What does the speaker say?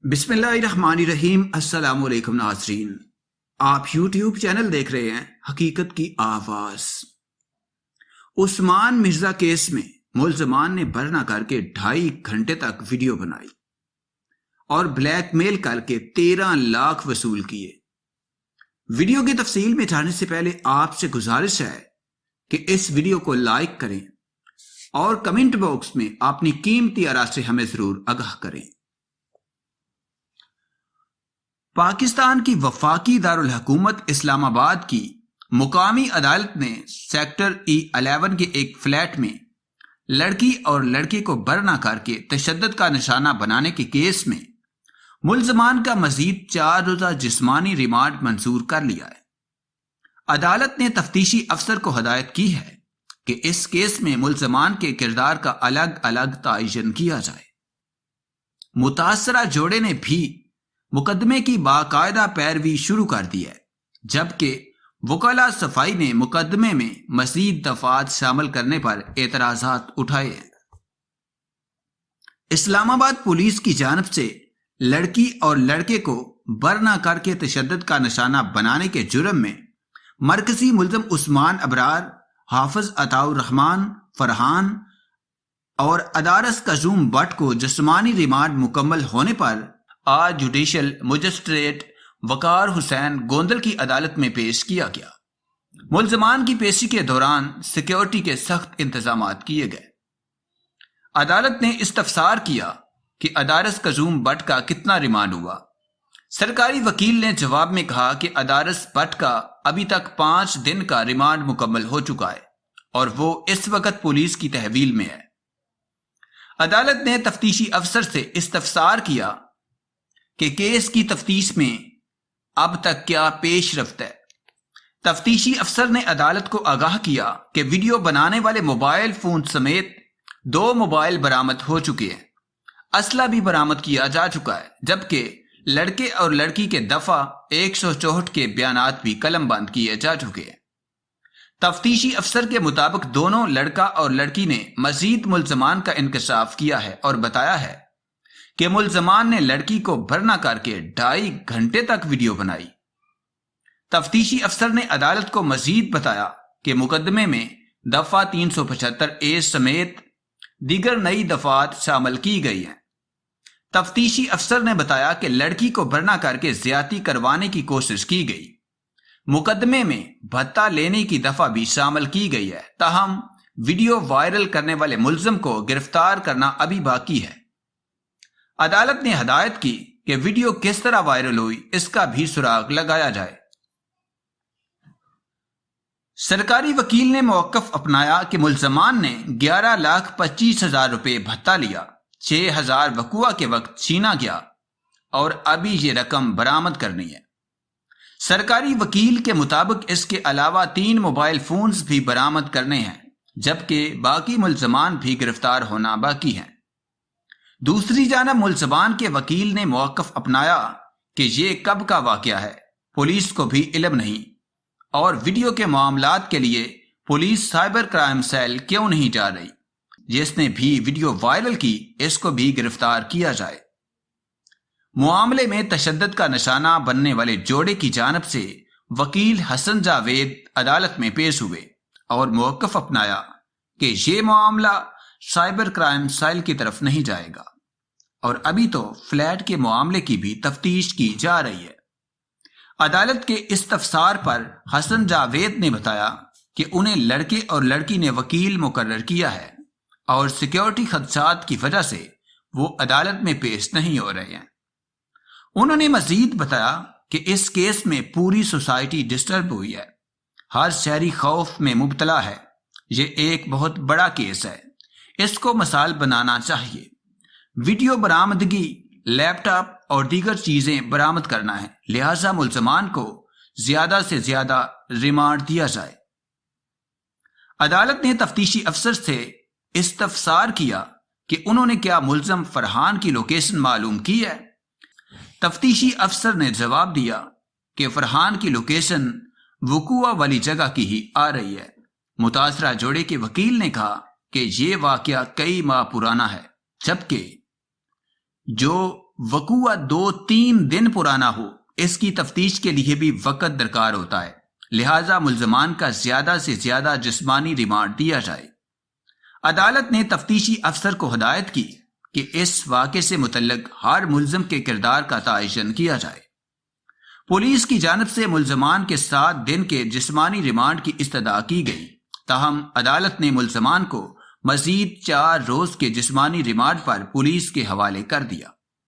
بسم اللہ الرحمن الرحیم۔ السلام علیکم ناظرین، آپ یوٹیوب چینل دیکھ رہے ہیں حقیقت کی آواز۔ عثمان مرزا کیس میں ملزمان نے برہنہ کر کے 2.5 گھنٹے تک ویڈیو بنائی اور بلیک میل کر کے 13 لاکھ وصول کیے۔ ویڈیو کی تفصیل میں جانے سے پہلے آپ سے گزارش ہے کہ اس ویڈیو کو لائک کریں اور کمنٹ باکس میں اپنی قیمتی آراء سے ہمیں ضرور آگاہ کریں۔ پاکستان کی وفاقی دارالحکومت اسلام آباد کی مقامی عدالت نے سیکٹر E11 کے ایک فلیٹ میں لڑکی اور لڑکے کو برہنہ کر کے تشدد کا نشانہ بنانے کے کیس میں ملزمان کا مزید 4 روزہ جسمانی ریمانڈ منظور کر لیا ہے۔ عدالت نے تفتیشی افسر کو ہدایت کی ہے کہ اس کیس میں ملزمان کے کردار کا الگ الگ تعین کیا جائے۔ متاثرہ جوڑے نے بھی مقدمے کی باقاعدہ پیروی شروع کر دی ہے، جبکہ وکلاء صفائی نے مقدمے میں مزید دفعات شامل کرنے پر اعتراضات اٹھائے ہیں۔ اسلام آباد پولیس کی جانب سے لڑکی اور لڑکے کو برہنہ کر کے تشدد کا نشانہ بنانے کے جرم میں مرکزی ملزم عثمان ابرار، حافظ عطاء الرحمان فرحان اور ادارس کزوم بٹ کو جسمانی ریمانڈ مکمل ہونے پر آج جوڈیشل مجسٹریٹ وقار حسین گوندل کی عدالت میں پیش کیا گیا۔ ملزمان کی پیشی کے دوران سیکیورٹی کے سخت انتظامات کیے گئے۔ عدالت نے استفسار کیا کہ ادارس کزوم بٹ کا کتنا ریمانڈ ہوا۔ سرکاری وکیل نے جواب میں کہا کہ ادارس بٹ کا ابھی تک 5 دن کا ریمانڈ مکمل ہو چکا ہے اور وہ اس وقت پولیس کی تحویل میں ہے۔ عدالت نے تفتیشی افسر سے استفسار کیا کہ کیس کی تفتیش میں اب تک کیا پیش رفت ہے۔ تفتیشی افسر نے عدالت کو آگاہ کیا کہ ویڈیو بنانے والے موبائل فون سمیت 2 موبائل برآمد ہو چکے ہیں، اسلحہ بھی برآمد کیا جا چکا ہے، جبکہ لڑکے اور لڑکی کے دفعہ 164 کے بیانات بھی قلم بند کیے جا چکے ہیں۔ تفتیشی افسر کے مطابق دونوں لڑکا اور لڑکی نے مزید ملزمان کا انکشاف کیا ہے اور بتایا ہے کہ ملزمان نے لڑکی کو برہنہ کر کے 2.5 گھنٹے تک ویڈیو بنائی۔ تفتیشی افسر نے عدالت کو مزید بتایا کہ مقدمے میں دفعہ 375A سمیت دیگر نئی دفعات شامل کی گئی ہیں۔ تفتیشی افسر نے بتایا کہ لڑکی کو برہنہ کر کے زیادتی کروانے کی کوشش کی گئی۔ مقدمے میں بھتہ لینے کی دفعہ بھی شامل کی گئی ہے، تاہم ویڈیو وائرل کرنے والے ملزم کو گرفتار کرنا ابھی باقی ہے۔ عدالت نے ہدایت کی کہ ویڈیو کس طرح وائرل ہوئی اس کا بھی سراغ لگایا جائے۔ سرکاری وکیل نے موقف اپنایا کہ ملزمان نے 11,25,000 روپے بھتہ لیا، 6,000 وقوع کے وقت چھینا گیا اور ابھی یہ رقم برآمد کرنی ہے۔ سرکاری وکیل کے مطابق اس کے علاوہ 3 موبائل فونز بھی برآمد کرنے ہیں، جبکہ باقی ملزمان بھی گرفتار ہونا باقی ہیں۔ دوسری جانب ملزمان کے وکیل نے موقف اپنایا کہ یہ کب کا واقعہ ہے، پولیس کو بھی علم نہیں، اور ویڈیو کے معاملات کے لیے پولیس سائبر کرائم سیل کیوں نہیں جا رہی، جس نے بھی ویڈیو وائرل کی اس کو بھی گرفتار کیا جائے۔ معاملے میں تشدد کا نشانہ بننے والے جوڑے کی جانب سے وکیل حسن جاوید عدالت میں پیش ہوئے اور موقف اپنایا کہ یہ معاملہ سائبر کرائم سیل کی طرف نہیں جائے گا اور ابھی تو فلیٹ کے معاملے کی بھی تفتیش کی جا رہی ہے۔ عدالت کے استفسار پر حسن جاوید نے بتایا کہ انہیں لڑکے اور لڑکی نے وکیل مقرر کیا ہے اور سیکیورٹی خدشات کی وجہ سے وہ عدالت میں پیش نہیں ہو رہے ہیں۔ انہوں نے مزید بتایا کہ اس کیس میں پوری سوسائٹی ڈسٹرب ہوئی ہے، ہر شہری خوف میں مبتلا ہے، یہ ایک بہت بڑا کیس ہے، اس کو مثال بنانا چاہیے۔ ویڈیو برآمدگی، لیپ ٹاپ اور دیگر چیزیں برآمد کرنا ہے، لہذا ملزمان کو زیادہ سے زیادہ ریمانڈ دیا جائے۔ عدالت نے تفتیشی افسر سے استفسار کیا کہ انہوں نے کیا ملزم فرحان کی لوکیشن معلوم کی ہے۔ تفتیشی افسر نے جواب دیا کہ فرحان کی لوکیشن وقوع والی جگہ کی ہی آ رہی ہے۔ متاثرہ جوڑے کے وکیل نے کہا کہ یہ واقعہ کئی ماہ پرانا ہے، جبکہ جو وقوع 2-3 دن پرانا ہو، اس کی تفتیش کے لیے بھی وقت درکار ہوتا ہے، لہٰذا ملزمان کا زیادہ سے زیادہ جسمانی ریمانڈ دیا جائے۔ عدالت نے تفتیشی افسر کو ہدایت کی کہ اس واقعے سے متعلق ہر ملزم کے کردار کا تعین کیا جائے۔ پولیس کی جانب سے ملزمان کے 7 دن کے جسمانی ریمانڈ کی استدعا کی گئی، تاہم عدالت نے ملزمان کو مزید 4 روز کے جسمانی ریمانڈ پر پولیس کے حوالے کر دیا۔